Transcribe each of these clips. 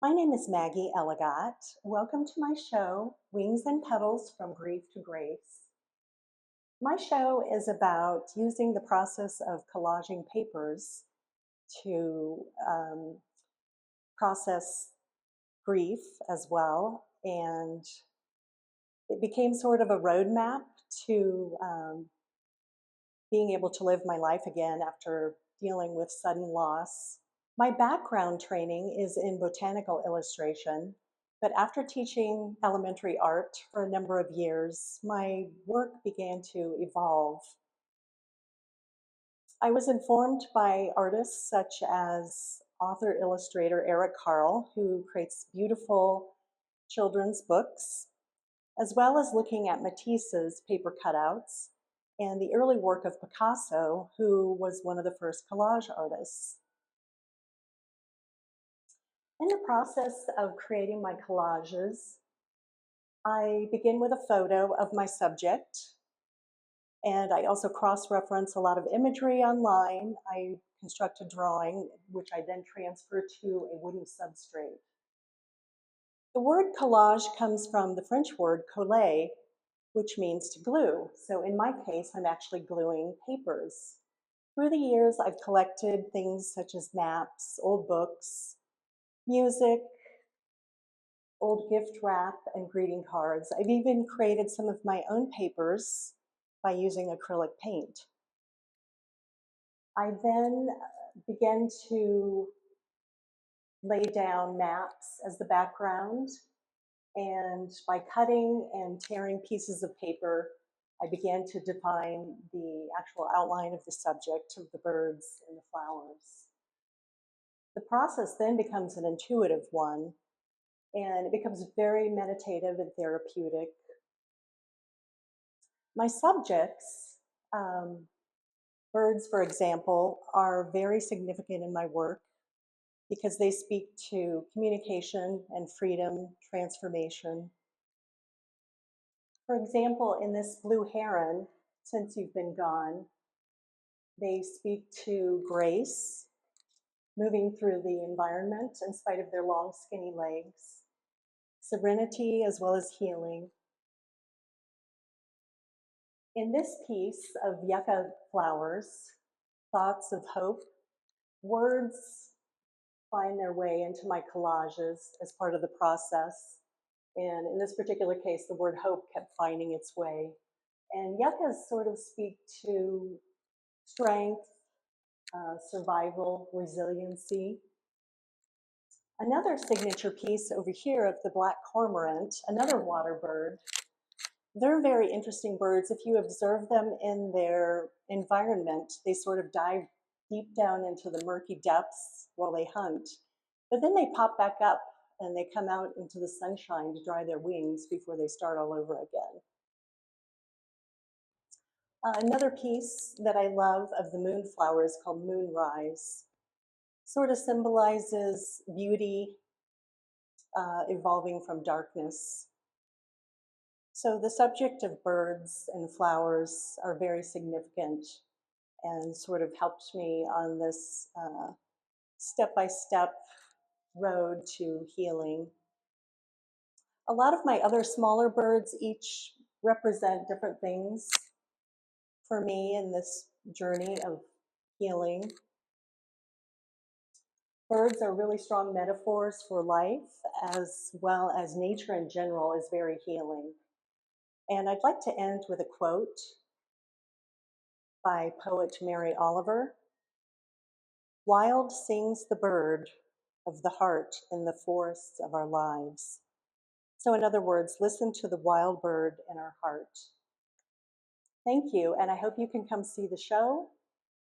My name is Maggie Elligott. Welcome to my show, Wings and Petals from Grief to Grace. My show is about using the process of collaging papers to process grief as well. And it became sort of a roadmap to being able to live my life again after dealing with sudden loss. My background training is in botanical illustration, but after teaching elementary art for a number of years, my work began to evolve. I was informed by artists such as author-illustrator Eric Carle, who creates beautiful children's books, as well as looking at Matisse's paper cutouts and the early work of Picasso, who was one of the first collage artists. In the process of creating my collages, I begin with a photo of my subject, and I also cross-reference a lot of imagery online. I construct a drawing, which I then transfer to a wooden substrate. The word collage comes from the French word coller, which means to glue. So in my case, I'm actually gluing papers. Through the years, I've collected things such as maps, old books, music, old gift wrap, and greeting cards. I've even created some of my own papers by using acrylic paint. I then began to lay down maps as the background, and by cutting and tearing pieces of paper, I began to define the actual outline of the subject, of the birds and the flowers. The process then becomes an intuitive one, and it becomes very meditative and therapeutic. My subjects, birds, for example, are very significant in my work because they speak to communication and freedom, transformation. For example, in this blue heron, Since You've Been Gone, they speak to grace, moving through the environment in spite of their long, skinny legs, serenity as well as healing. In this piece of yucca flowers, thoughts of hope, words find their way into my collages as part of the process. And in this particular case, the word hope kept finding its way. And yuccas sort of speak to strength, survival, resiliency. Another signature piece over here of the black cormorant, another water bird. They're very interesting birds. If you observe them in their environment, they sort of dive deep down into the murky depths while they hunt. But then they pop back up and they come out into the sunshine to dry their wings before they start all over again. Another piece that I love of the moonflower is called Moonrise. Sort of symbolizes beauty evolving from darkness. So the subject of birds and flowers are very significant and sort of helped me on this step-by-step road to healing. A lot of my other smaller birds each represent different things for me in this journey of healing. Birds are really strong metaphors for life, as well as nature in general is very healing. And I'd like to end with a quote by poet Mary Oliver. "Wild sings the bird of the heart in the forests of our lives." So in other words, listen to the wild bird in our heart. Thank you, and I hope you can come see the show.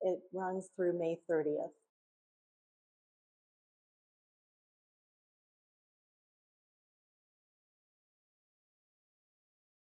It runs through May 30th.